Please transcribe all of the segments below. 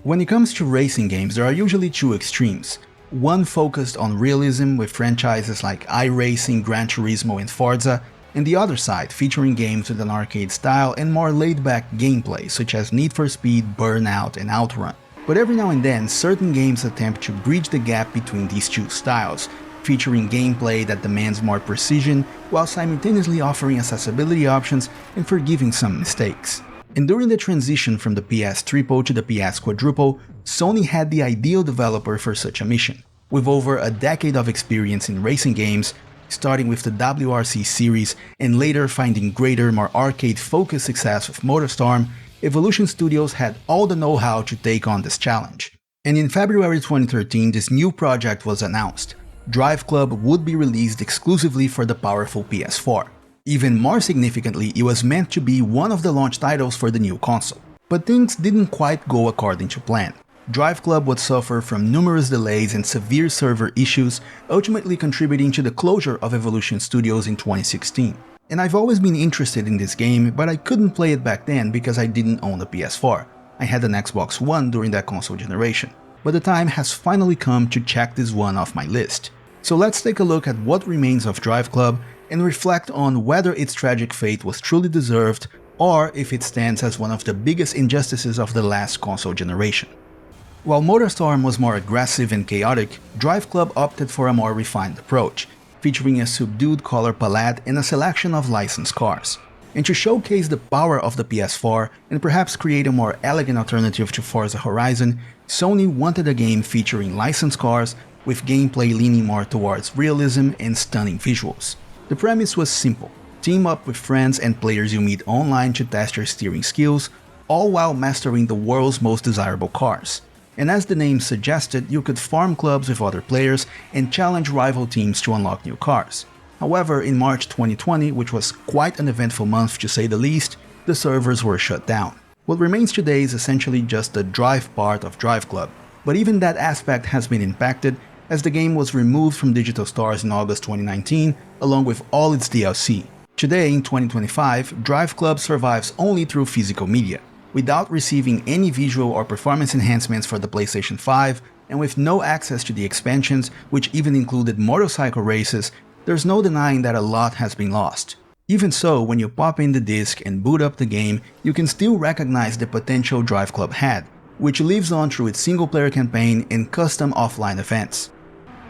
When it comes to racing games, there are usually two extremes. One focused on realism with franchises like iRacing, Gran Turismo and Forza, and the other side featuring games with an arcade style and more laid-back gameplay such as Need for Speed, Burnout and Outrun. But every now and then, certain games attempt to bridge the gap between these two styles, featuring gameplay that demands more precision while simultaneously offering accessibility options and forgiving some mistakes. And during the transition from the PS Triple to the PS Quadruple, Sony had the ideal developer for such a mission. With over a decade of experience in racing games, starting with the WRC series and later finding greater, more arcade-focused success with MotorStorm, Evolution Studios had all the know-how to take on this challenge. And in February 2013, this new project was announced. Driveclub would be released exclusively for the powerful PS4. Even more significantly, it was meant to be one of the launch titles for the new console. But things didn't quite go according to plan. Driveclub would suffer from numerous delays and severe server issues, ultimately contributing to the closure of Evolution Studios in 2016. And I've always been interested in this game, but I couldn't play it back then because I didn't own a PS4. I had an Xbox One during that console generation. But the time has finally come to check this one off my list. So let's take a look at what remains of Driveclub and reflect on whether its tragic fate was truly deserved or if it stands as one of the biggest injustices of the last console generation. While MotorStorm was more aggressive and chaotic, Driveclub opted for a more refined approach, featuring a subdued color palette and a selection of licensed cars. And to showcase the power of the PS4 and perhaps create a more elegant alternative to Forza Horizon, Sony wanted a game featuring licensed cars with gameplay leaning more towards realism and stunning visuals. The premise was simple: team up with friends and players you meet online to test your steering skills, all while mastering the world's most desirable cars. And as the name suggested, you could form clubs with other players and challenge rival teams to unlock new cars. However, in March 2020, which was quite an eventful month to say the least, the servers were shut down. What remains today is essentially just the drive part of Driveclub, but even that aspect has been impacted as the game was removed from digital stores in August 2019, along with all its DLC. Today, in 2025, Driveclub survives only through physical media, without receiving any visual or performance enhancements for the PlayStation 5, and with no access to the expansions, which even included motorcycle races. There's no denying that a lot has been lost. Even so, when you pop in the disc and boot up the game, you can still recognize the potential Driveclub had, which lives on through its single-player campaign and custom offline events.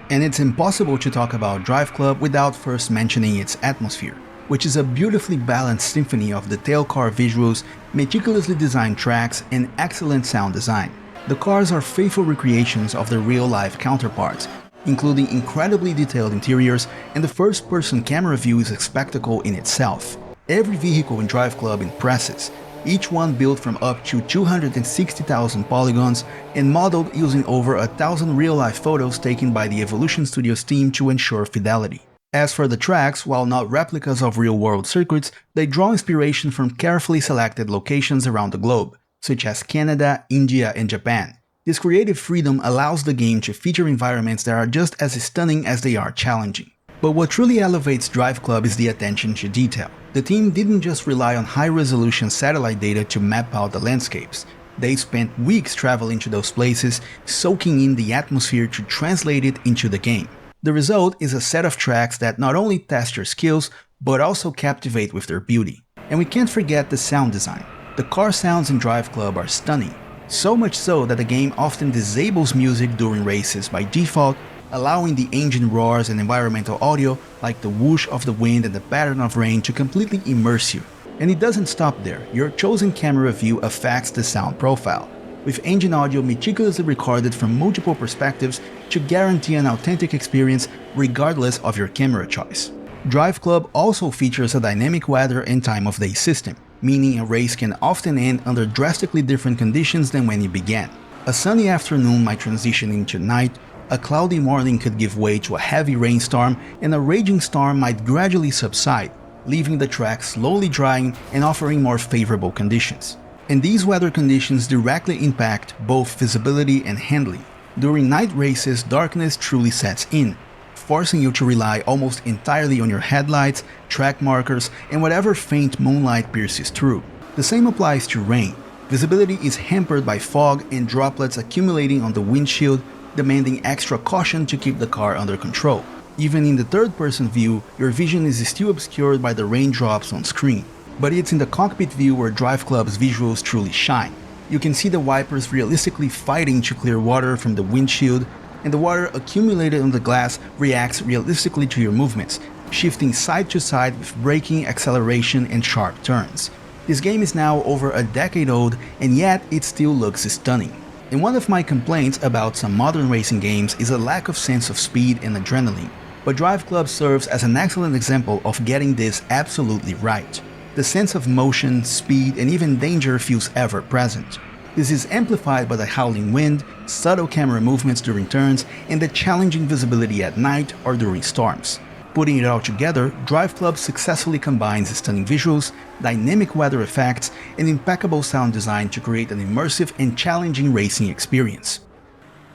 And it's impossible to talk about Driveclub without first mentioning its atmosphere, which is a beautifully balanced symphony of detailed car visuals, meticulously designed tracks, and excellent sound design. The cars are faithful recreations of their real-life counterparts, including incredibly detailed interiors, and the first-person camera view is a spectacle in itself. Every vehicle in Driveclub impresses, each one built from up to 260,000 polygons and modeled using over 1,000 real-life photos taken by the Evolution Studios team to ensure fidelity. As for the tracks, while not replicas of real-world circuits, they draw inspiration from carefully selected locations around the globe, such as Canada, India, and Japan. This creative freedom allows the game to feature environments that are just as stunning as they are challenging. But what truly elevates Driveclub is the attention to detail. The team didn't just rely on high-resolution satellite data to map out the landscapes. They spent weeks traveling to those places, soaking in the atmosphere to translate it into the game. The result is a set of tracks that not only test your skills, but also captivate with their beauty. And we can't forget the sound design. The car sounds in Driveclub are stunning, so much so that the game often disables music during races by default, allowing the engine roars and environmental audio like the whoosh of the wind and the pattern of rain to completely immerse you. And it doesn't stop there. Your chosen camera view affects the sound profile, with engine audio meticulously recorded from multiple perspectives to guarantee an authentic experience regardless of your camera choice. Driveclub also features a dynamic weather and time of day system, meaning a race can often end under drastically different conditions than when it began. A sunny afternoon might transition into night, a cloudy morning could give way to a heavy rainstorm, and a raging storm might gradually subside, leaving the track slowly drying and offering more favorable conditions. And these weather conditions directly impact both visibility and handling. During night races, darkness truly sets in, forcing you to rely almost entirely on your headlights, track markers, and whatever faint moonlight pierces through. The same applies to rain. Visibility is hampered by fog and droplets accumulating on the windshield, demanding extra caution to keep the car under control. Even in the third-person view, your vision is still obscured by the raindrops on screen. But it's in the cockpit view where Driveclub's visuals truly shine. You can see the wipers realistically fighting to clear water from the windshield, and the water accumulated on the glass reacts realistically to your movements, shifting side to side with braking, acceleration, and sharp turns. This game is now over a decade old, and yet it still looks stunning. And one of my complaints about some modern racing games is a lack of sense of speed and adrenaline, but Driveclub serves as an excellent example of getting this absolutely right. The sense of motion, speed, and even danger feels ever present. This is amplified by the howling wind, subtle camera movements during turns, and the challenging visibility at night or during storms. Putting it all together, Driveclub successfully combines stunning visuals, dynamic weather effects, and impeccable sound design to create an immersive and challenging racing experience.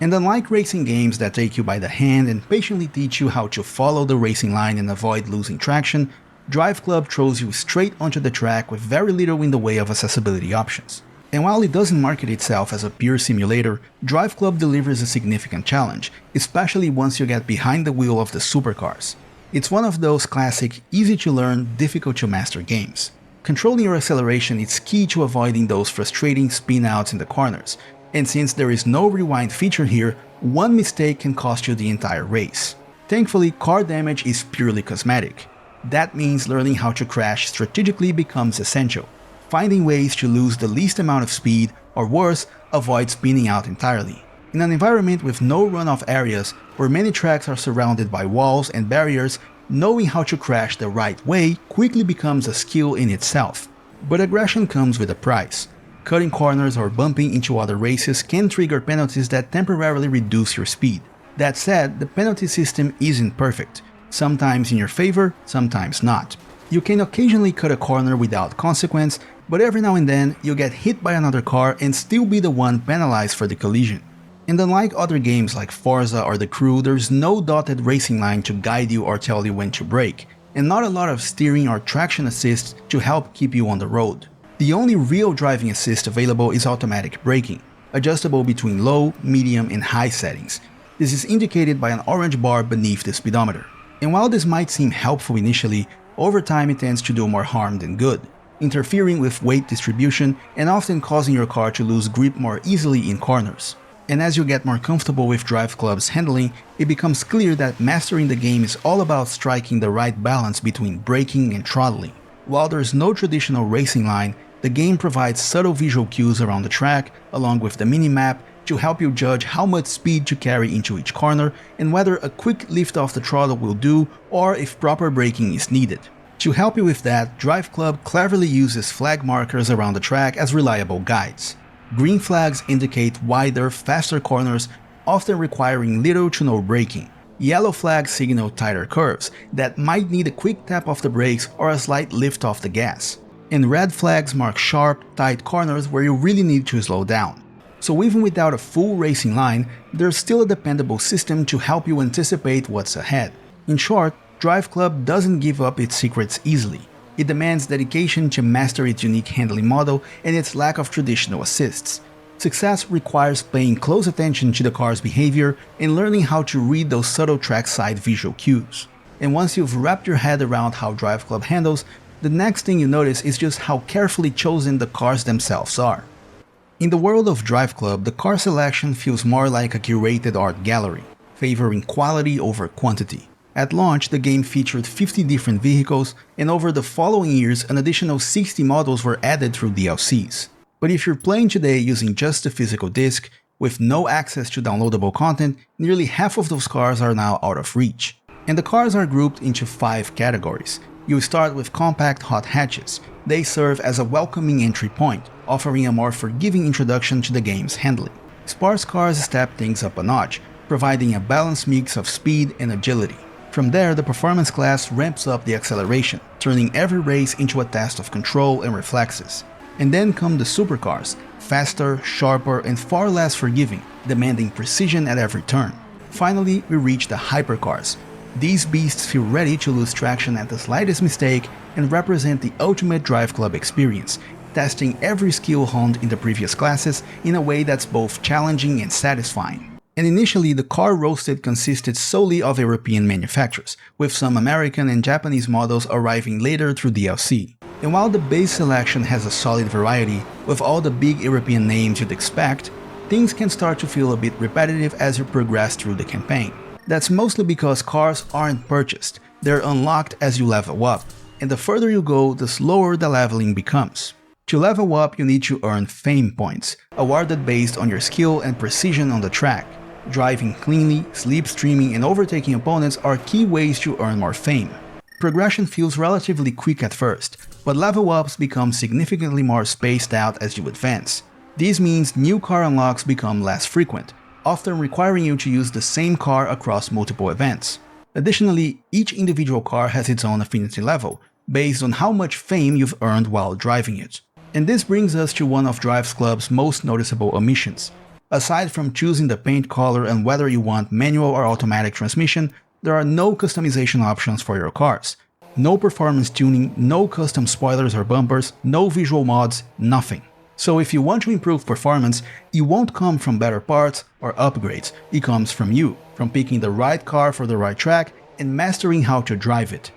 And unlike racing games that take you by the hand and patiently teach you how to follow the racing line and avoid losing traction, Driveclub throws you straight onto the track with very little in the way of accessibility options. And while it doesn't market itself as a pure simulator, Driveclub delivers a significant challenge, especially once you get behind the wheel of the supercars. It's one of those classic, easy-to-learn, difficult-to-master games. Controlling your acceleration is key to avoiding those frustrating spin-outs in the corners, and since there is no rewind feature here, one mistake can cost you the entire race. Thankfully, car damage is purely cosmetic. That means learning how to crash strategically becomes essential, finding ways to lose the least amount of speed, or worse, avoid spinning out entirely. In an environment with no runoff areas, where many tracks are surrounded by walls and barriers, knowing how to crash the right way quickly becomes a skill in itself. But aggression comes with a price. Cutting corners or bumping into other races can trigger penalties that temporarily reduce your speed. That said, the penalty system isn't perfect, sometimes in your favor, sometimes not. You can occasionally cut a corner without consequence, but every now and then you'll get hit by another car and still be the one penalized for the collision. And unlike other games like Forza or The Crew, there's no dotted racing line to guide you or tell you when to brake, and not a lot of steering or traction assist to help keep you on the road. The only real driving assist available is automatic braking, adjustable between low, medium, and high settings. This is indicated by an orange bar beneath the speedometer. And while this might seem helpful initially, over time it tends to do more harm than good, interfering with weight distribution and often causing your car to lose grip more easily in corners. And as you get more comfortable with Driveclub's handling, it becomes clear that mastering the game is all about striking the right balance between braking and throttling. While there's no traditional racing line, the game provides subtle visual cues around the track, along with the mini-map, to help you judge how much speed to carry into each corner and whether a quick lift off the throttle will do or if proper braking is needed. To help you with that, Driveclub cleverly uses flag markers around the track as reliable guides. Green flags indicate wider, faster corners, often requiring little to no braking. Yellow flags signal tighter curves that might need a quick tap of the brakes or a slight lift off the gas. And red flags mark sharp, tight corners where you really need to slow down. So even without a full racing line, there's still a dependable system to help you anticipate what's ahead. In short, Driveclub doesn't give up its secrets easily. It demands dedication to master its unique handling model and its lack of traditional assists. Success requires paying close attention to the car's behavior and learning how to read those subtle trackside visual cues. And once you've wrapped your head around how Driveclub handles, the next thing you notice is just how carefully chosen the cars themselves are. In the world of Driveclub, the car selection feels more like a curated art gallery, favoring quality over quantity. At launch, the game featured 50 different vehicles, and over the following years, an additional 60 models were added through DLCs. But if you're playing today using just the physical disc, with no access to downloadable content, nearly half of those cars are now out of reach. And the cars are grouped into 5 categories. You start with compact hot hatches. They serve as a welcoming entry point, offering a more forgiving introduction to the game's handling. Sports cars step things up a notch, providing a balanced mix of speed and agility. From there, the performance class ramps up the acceleration, turning every race into a test of control and reflexes. And then come the supercars, faster, sharper, and far less forgiving, demanding precision at every turn. Finally, we reach the hypercars. These beasts feel ready to lose traction at the slightest mistake and represent the ultimate Driveclub experience, testing every skill honed in the previous classes in a way that's both challenging and satisfying. And initially, the car roasted consisted solely of European manufacturers, with some American and Japanese models arriving later through DLC. And while the base selection has a solid variety, with all the big European names you'd expect, things can start to feel a bit repetitive as you progress through the campaign. That's mostly because cars aren't purchased, they're unlocked as you level up, and the further you go, the slower the leveling becomes. To level up, you need to earn fame points, awarded based on your skill and precision on the track. Driving cleanly, slipstreaming, and overtaking opponents are key ways to earn more fame. Progression feels relatively quick at first, but level ups become significantly more spaced out as you advance. This means new car unlocks become less frequent, often requiring you to use the same car across multiple events. Additionally, each individual car has its own affinity level, based on how much fame you've earned while driving it. And this brings us to one of Driveclub's most noticeable omissions. Aside from choosing the paint color and whether you want manual or automatic transmission, there are no customization options for your cars. No performance tuning, no custom spoilers or bumpers, no visual mods, nothing. So if you want to improve performance, it won't come from better parts or upgrades, it comes from you, from picking the right car for the right track and mastering how to drive it.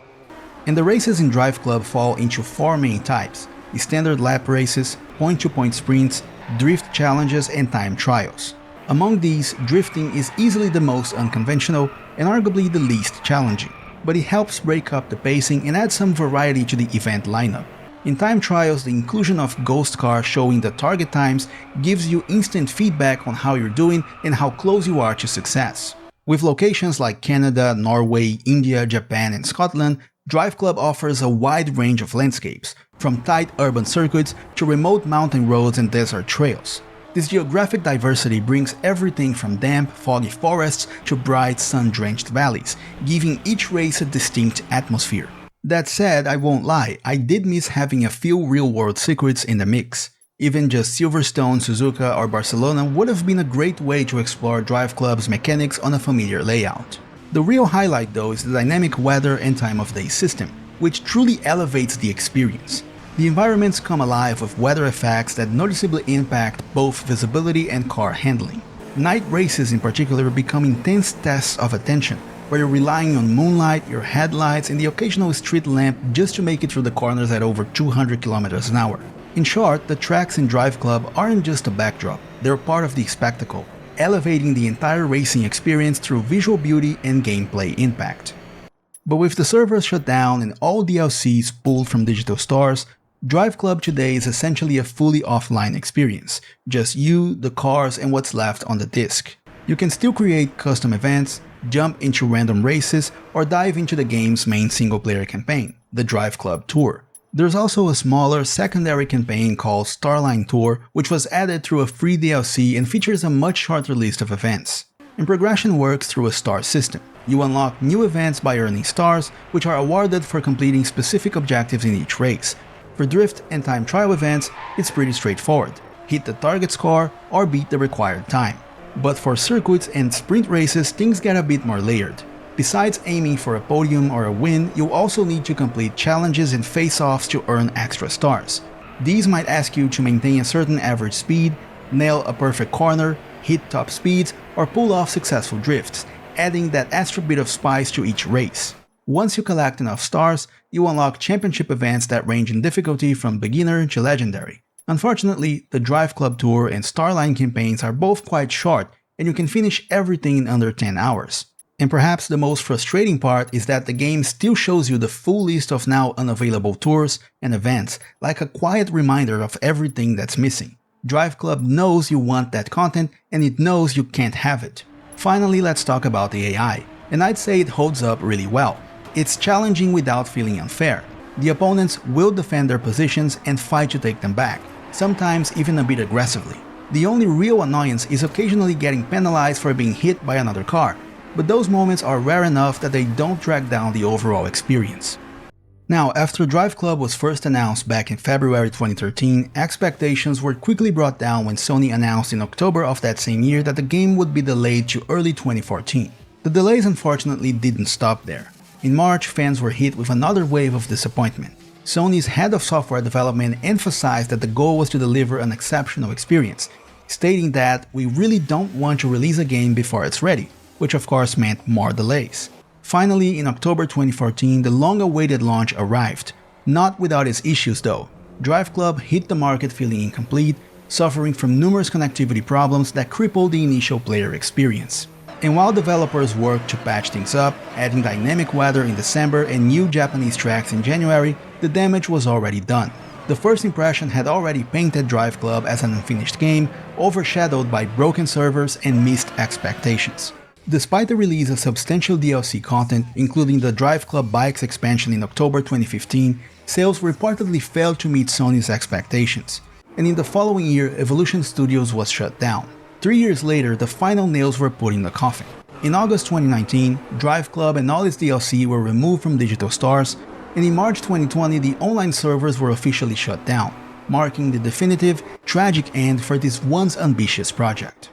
And the races in Driveclub fall into four main types: standard lap races, point-to-point sprints, drift challenges, and time trials. Among these, drifting is easily the most unconventional and arguably the least challenging, but it helps break up the pacing and add some variety to the event lineup. In time trials, the inclusion of ghost cars showing the target times gives you instant feedback on how you're doing and how close you are to success. With locations like Canada, Norway, India, Japan, and Scotland, Driveclub offers a wide range of landscapes, from tight urban circuits to remote mountain roads and desert trails. This geographic diversity brings everything from damp, foggy forests to bright, sun-drenched valleys, giving each race a distinct atmosphere. That said, I won't lie, I did miss having a few real-world circuits in the mix. Even just Silverstone, Suzuka, or Barcelona would have been a great way to explore Driveclub's mechanics on a familiar layout. The real highlight though is the dynamic weather and time of day system, which truly elevates the experience. The environments come alive with weather effects that noticeably impact both visibility and car handling. Night races in particular become intense tests of attention, where you're relying on moonlight, your headlights, and the occasional street lamp just to make it through the corners at over 200 km an hour. In short, the tracks in Driveclub aren't just a backdrop, they're part of the spectacle, elevating the entire racing experience through visual beauty and gameplay impact. But with the servers shut down and all DLCs pulled from digital stores, Driveclub today is essentially a fully offline experience, just you, the cars, and what's left on the disc. You can still create custom events, jump into random races, or dive into the game's main single-player campaign, the Driveclub Tour. There's also a smaller secondary campaign called Starline Tour, which was added through a free DLC and features a much shorter list of events. And progression works through a star system. You unlock new events by earning stars, which are awarded for completing specific objectives in each race. For drift and time trial events, it's pretty straightforward. Hit the target score or beat the required time. But for circuits and sprint races, things get a bit more layered. Besides aiming for a podium or a win, you'll also need to complete challenges and face-offs to earn extra stars. These might ask you to maintain a certain average speed, nail a perfect corner, hit top speeds, or pull off successful drifts, adding that extra bit of spice to each race. Once you collect enough stars, you unlock championship events that range in difficulty from beginner to legendary. Unfortunately, the Driveclub Tour and Starline campaigns are both quite short, and you can finish everything in under 10 hours. And perhaps the most frustrating part is that the game still shows you the full list of now unavailable tours and events, like a quiet reminder of everything that's missing. Driveclub knows you want that content, and it knows you can't have it. Finally, let's talk about the AI, and I'd say it holds up really well. It's challenging without feeling unfair. The opponents will defend their positions and fight to take them back, sometimes even a bit aggressively. The only real annoyance is occasionally getting penalized for being hit by another car, but those moments are rare enough that they don't drag down the overall experience. Now, after Driveclub was first announced back in February 2013, expectations were quickly brought down when Sony announced in October of that same year that the game would be delayed to early 2014. The delays unfortunately didn't stop there. In March, fans were hit with another wave of disappointment. Sony's head of software development emphasized that the goal was to deliver an exceptional experience, stating that we really don't want to release a game before it's ready, which of course meant more delays. Finally, in October 2014, the long-awaited launch arrived, not without its issues though. Driveclub hit the market feeling incomplete, suffering from numerous connectivity problems that crippled the initial player experience. And while developers worked to patch things up, adding dynamic weather in December and new Japanese tracks in January, the damage was already done. The first impression had already painted Driveclub as an unfinished game, overshadowed by broken servers and missed expectations. Despite the release of substantial DLC content, including the Driveclub Bikes expansion in October 2015, sales reportedly failed to meet Sony's expectations. And in the following year, Evolution Studios was shut down. 3 years later, the final nails were put in the coffin. In August 2019, Driveclub and all its DLC were removed from digital stores, and in March 2020 the online servers were officially shut down, marking the definitive, tragic end for this once ambitious project.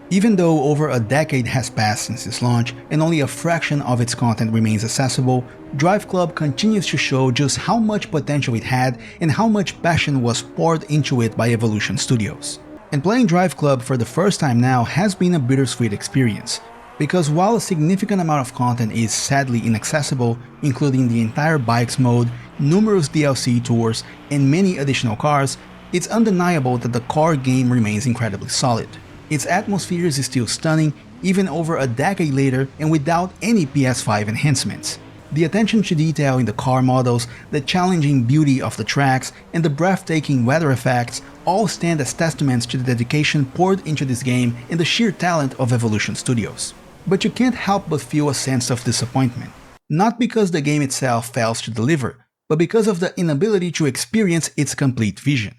Even though over a decade has passed since its launch and only a fraction of its content remains accessible, Driveclub continues to show just how much potential it had and how much passion was poured into it by Evolution Studios. And playing Driveclub for the first time now has been a bittersweet experience, because while a significant amount of content is sadly inaccessible, including the entire bikes mode, numerous DLC tours, and many additional cars, it's undeniable that the core game remains incredibly solid. Its atmosphere is still stunning, even over a decade later and without any PS5 enhancements. The attention to detail in the car models, the challenging beauty of the tracks, and the breathtaking weather effects all stand as testaments to the dedication poured into this game and the sheer talent of Evolution Studios. But you can't help but feel a sense of disappointment. Not because the game itself fails to deliver, but because of the inability to experience its complete vision.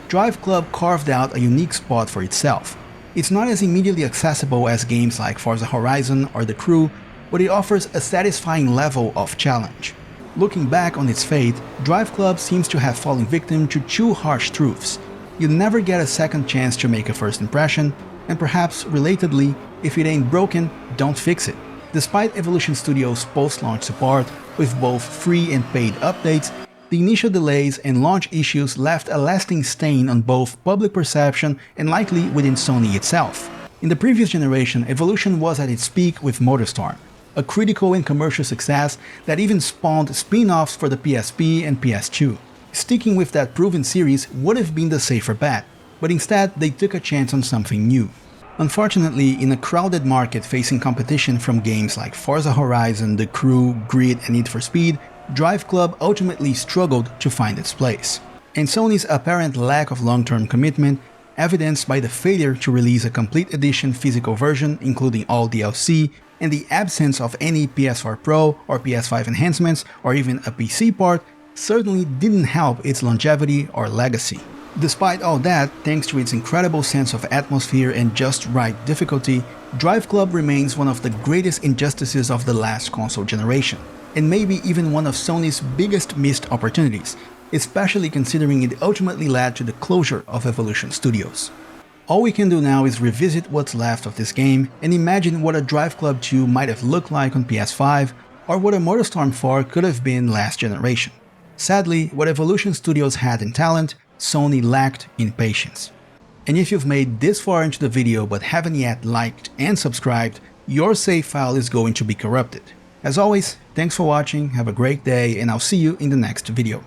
Driveclub carved out a unique spot for itself. It's not as immediately accessible as games like Forza Horizon or The Crew, but it offers a satisfying level of challenge. Looking back on its fate, Driveclub seems to have fallen victim to two harsh truths. You never get a second chance to make a first impression, and perhaps relatedly, if it ain't broken, don't fix it. Despite Evolution Studios' post-launch support, with both free and paid updates, the initial delays and launch issues left a lasting stain on both public perception and likely within Sony itself. In the previous generation, Evolution was at its peak with MotorStorm, a critical and commercial success that even spawned spin-offs for the PSP and PS2. Sticking with that proven series would have been the safer bet, but instead they took a chance on something new. Unfortunately, in a crowded market facing competition from games like Forza Horizon, The Crew, Grid, and Need for Speed, Driveclub ultimately struggled to find its place. And Sony's apparent lack of long-term commitment, evidenced by the failure to release a complete edition physical version including all DLC, and the absence of any PS4 Pro or PS5 enhancements or even a PC port, certainly didn't help its longevity or legacy. Despite all that, thanks to its incredible sense of atmosphere and just right difficulty, Driveclub remains one of the greatest injustices of the last console generation, and maybe even one of Sony's biggest missed opportunities, especially considering it ultimately led to the closure of Evolution Studios. All we can do now is revisit what's left of this game and imagine what a Driveclub 2 might have looked like on PS5, or what a MotorStorm 4 could have been last generation. Sadly, what Evolution Studios had in talent, Sony lacked in patience. And if you've made this far into the video but haven't yet liked and subscribed, your save file is going to be corrupted. As always, thanks for watching, have a great day, and I'll see you in the next video.